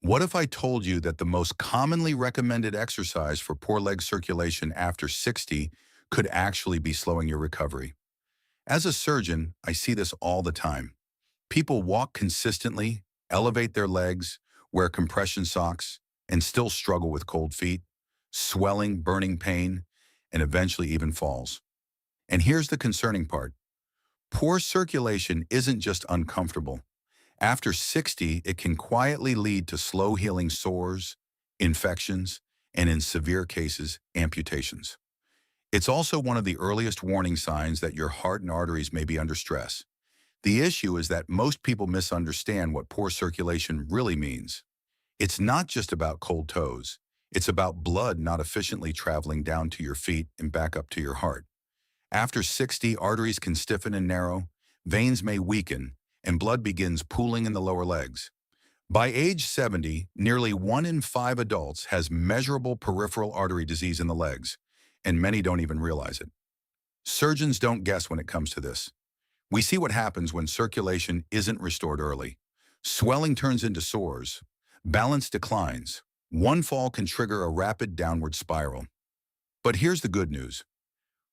What if I told you that the most commonly recommended exercise for poor leg circulation after 60 could actually be slowing your recovery? As a surgeon, I see this all the time. People walk consistently, elevate their legs, wear compression socks, and still struggle with cold feet, swelling, burning pain, and eventually even falls. And here's the concerning part. Poor circulation isn't just uncomfortable. After 60, it can quietly lead to slow healing sores, infections, and in severe cases, amputations. It's also one of the earliest warning signs that your heart and arteries may be under stress. The issue is that most people misunderstand what poor circulation really means. It's not just about cold toes. It's about blood not efficiently traveling down to your feet and back up to your heart. After 60, arteries can stiffen and narrow, veins may weaken, and blood begins pooling in the lower legs. By age 70, nearly 1 in 5 adults has measurable peripheral artery disease in the legs, and many don't even realize it. Surgeons don't guess when it comes to this. We see what happens when circulation isn't restored early. Swelling turns into sores. Balance declines. One fall can trigger a rapid downward spiral. But here's the good news.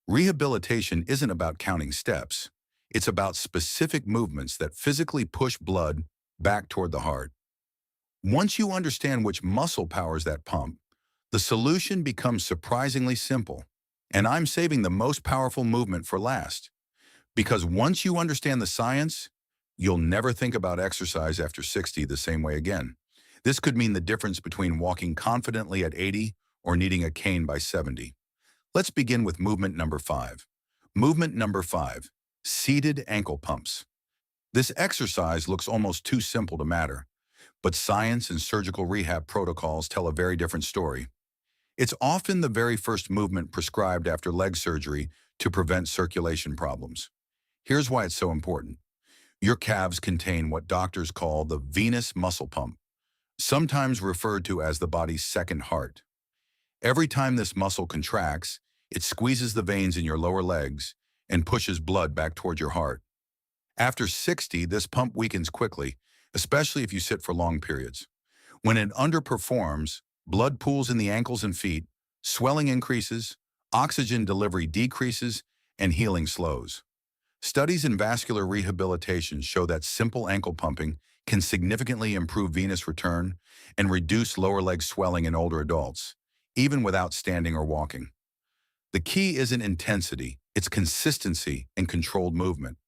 Rehabilitation isn't about counting steps. It's about specific movements that physically push blood back toward the heart. Once you understand which muscle powers that pump, the solution becomes surprisingly simple. And I'm saving the most powerful movement for last. Because once you understand the science, you'll never think about exercise after 60 the same way again. This could mean the difference between walking confidently at 80 or needing a cane by 70. Let's begin with movement number 5. Movement number 5, seated ankle pumps. This exercise looks almost too simple to matter, but science and surgical rehab protocols tell a very different story. It's often the very first movement prescribed after leg surgery to prevent circulation problems. Here's why it's so important. Your calves contain what doctors call the venous muscle pump, sometimes referred to as the body's second heart. Every time this muscle contracts, it squeezes the veins in your lower legs and pushes blood back toward your heart. After 60, this pump weakens quickly, especially if you sit for long periods. When it underperforms, blood pools in the ankles and feet, swelling increases, oxygen delivery decreases, and healing slows. Studies in vascular rehabilitation show that simple ankle pumping can significantly improve venous return and reduce lower leg swelling in older adults, even without standing or walking. The key isn't intensity, it's consistency and controlled movement.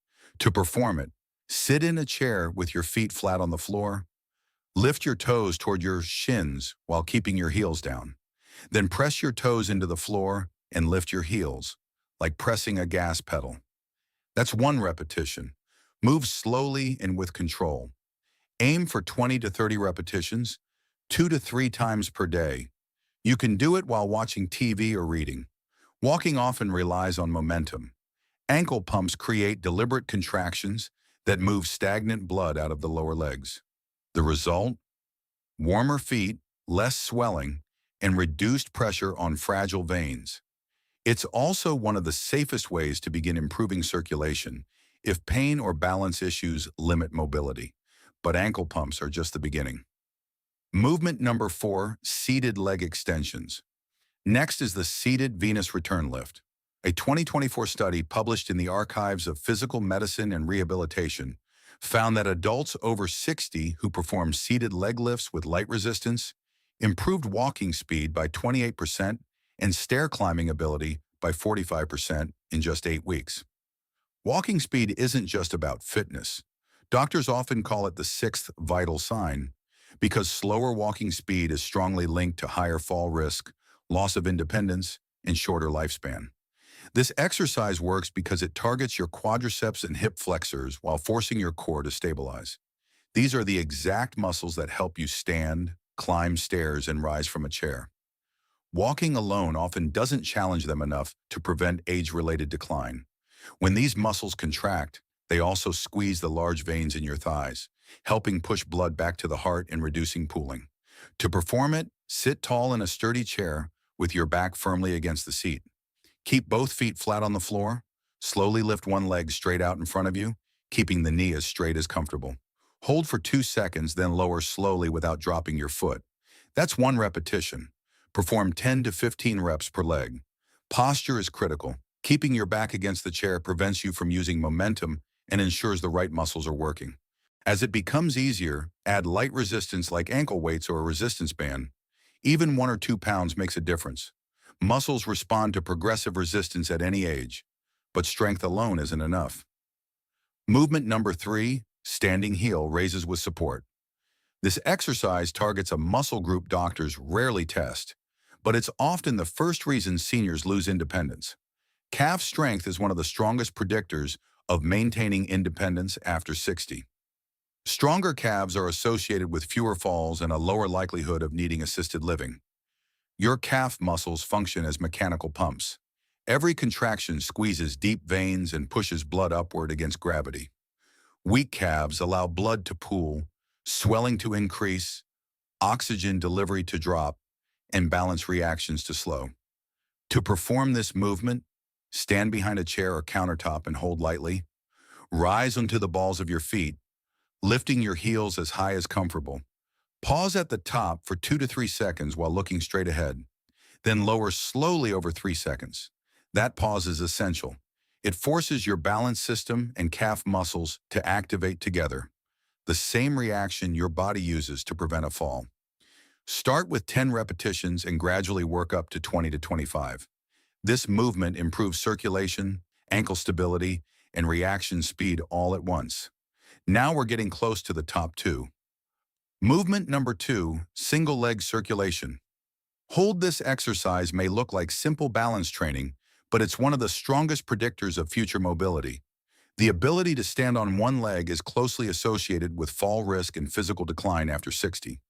To perform it, sit in a chair with your feet flat on the floor. Lift your toes toward your shins while keeping your heels down. Then press your toes into the floor and lift your heels, like pressing a gas pedal. That's one repetition. Move slowly and with control. Aim for 20 to 30 repetitions, 2 to 3 times per day. You can do it while watching TV or reading. Walking often relies on momentum. Ankle pumps create deliberate contractions that move stagnant blood out of the lower legs. The result? Warmer feet, less swelling, and reduced pressure on fragile veins. It's also one of the safest ways to begin improving circulation if pain or balance issues limit mobility. But ankle pumps are just the beginning. Movement number 4, seated leg extensions. Next is the seated venous return lift. A 2024 study published in the Archives of Physical Medicine and Rehabilitation found that adults over 60 who performed seated leg lifts with light resistance improved walking speed by 28% and stair climbing ability by 45% in just 8 weeks. Walking speed isn't just about fitness. Doctors often call it the 6th vital sign because slower walking speed is strongly linked to higher fall risk, loss of independence, and shorter lifespan. This exercise works because it targets your quadriceps and hip flexors while forcing your core to stabilize. These are the exact muscles that help you stand, climb stairs, and rise from a chair. Walking alone often doesn't challenge them enough to prevent age-related decline. When these muscles contract, they also squeeze the large veins in your thighs, helping push blood back to the heart and reducing pooling. To perform it, sit tall in a sturdy chair with your back firmly against the seat. Keep both feet flat on the floor. Slowly lift one leg straight out in front of you, keeping the knee as straight as comfortable. Hold for 2 seconds, then lower slowly without dropping your foot. That's 1 repetition. Perform 10 to 15 reps per leg. Posture is critical. Keeping your back against the chair prevents you from using momentum and ensures the right muscles are working. As it becomes easier, add light resistance like ankle weights or a resistance band. Even 1 or 2 pounds makes a difference. Muscles respond to progressive resistance at any age, but strength alone isn't enough. Movement number 3, standing heel raises with support. This exercise targets a muscle group doctors rarely test, but it's often the first reason seniors lose independence. Calf strength is one of the strongest predictors of maintaining independence after 60. Stronger calves are associated with fewer falls and a lower likelihood of needing assisted living. Your calf muscles function as mechanical pumps. Every contraction squeezes deep veins and pushes blood upward against gravity. Weak calves allow blood to pool, swelling to increase, oxygen delivery to drop, and balance reactions to slow. To perform this movement, stand behind a chair or countertop and hold lightly. Rise onto the balls of your feet, lifting your heels as high as comfortable. Pause at the top for 2 to 3 seconds while looking straight ahead. Then lower slowly over 3 seconds. That pause is essential. It forces your balance system and calf muscles to activate together, the same reaction your body uses to prevent a fall. Start with 10 repetitions and gradually work up to 20 to 25. This movement improves circulation, ankle stability, and reaction speed all at once. Now we're getting close to the top 2. Movement number 2, single leg circulation. Hold this exercise may look like simple balance training, but it's one of the strongest predictors of future mobility. The ability to stand on one leg is closely associated with fall risk and physical decline after 60.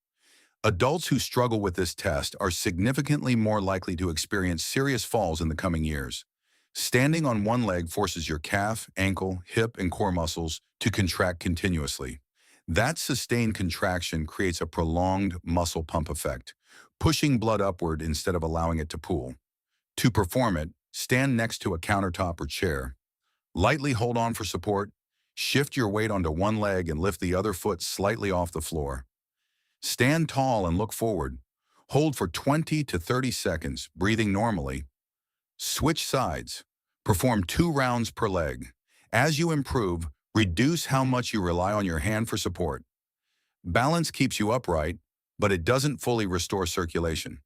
Adults who struggle with this test are significantly more likely to experience serious falls in the coming years. Standing on one leg forces your calf, ankle, hip, and core muscles to contract continuously. That sustained contraction creates a prolonged muscle pump effect, pushing blood upward instead of allowing it to pool. To perform it, stand next to a countertop or chair. Lightly hold on for support, shift your weight onto one leg and lift the other foot slightly off the floor. Stand tall and look forward. Hold for 20 to 30 seconds, breathing normally. Switch sides. Perform 2 rounds per leg. As you improve, reduce how much you rely on your hand for support. Balance keeps you upright, but it doesn't fully restore circulation.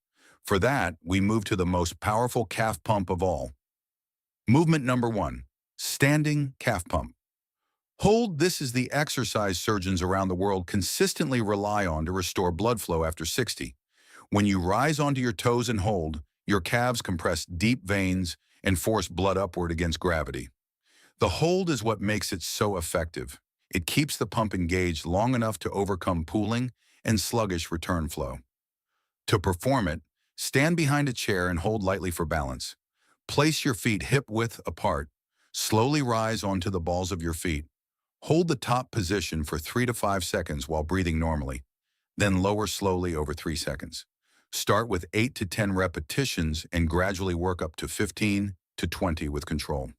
For that, we move to the most powerful calf pump of all. Movement number 1, standing calf pump. Hold. This is the exercise surgeons around the world consistently rely on to restore blood flow after 60. When you rise onto your toes and hold, your calves compress deep veins and force blood upward against gravity. The hold is what makes it so effective. It keeps the pump engaged long enough to overcome pooling and sluggish return flow. To perform it, stand behind a chair and hold lightly for balance. Place your feet hip-width apart. Slowly rise onto the balls of your feet. Hold the top position for 3 to 5 seconds while breathing normally. Then lower slowly over 3 seconds. Start with 8 to 10 repetitions and gradually work up to 15 to 20 with control.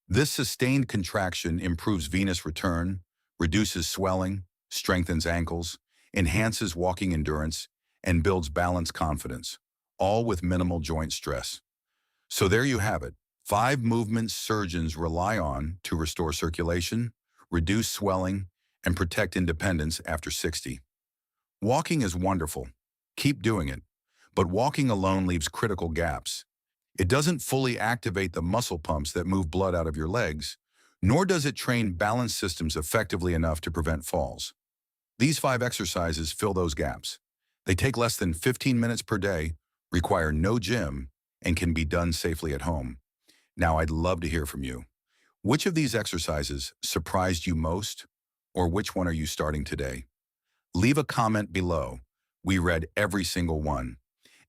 This sustained contraction improves venous return, reduces swelling, strengthens ankles, enhances walking endurance, and builds balance confidence, all with minimal joint stress. So there you have it, 5 movements surgeons rely on to restore circulation, reduce swelling, and protect independence after 60. Walking is wonderful. Keep doing it. But walking alone leaves critical gaps. It doesn't fully activate the muscle pumps that move blood out of your legs, nor does it train balance systems effectively enough to prevent falls. These 5 exercises fill those gaps. They take less than 15 minutes per day, require no gym, and can be done safely at home. Now, I'd love to hear from you. Which of these exercises surprised you most, or which one are you starting today? Leave a comment below. We read every single one.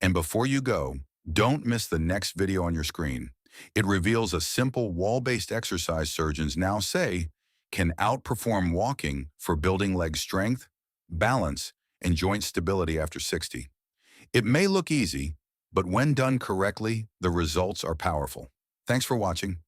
And before you go, don't miss the next video on your screen. It reveals a simple wall-based exercise surgeons now say can outperform walking for building leg strength, balance, and joint stability after 60. It may look easy, but when done correctly, the results are powerful. Thanks for watching.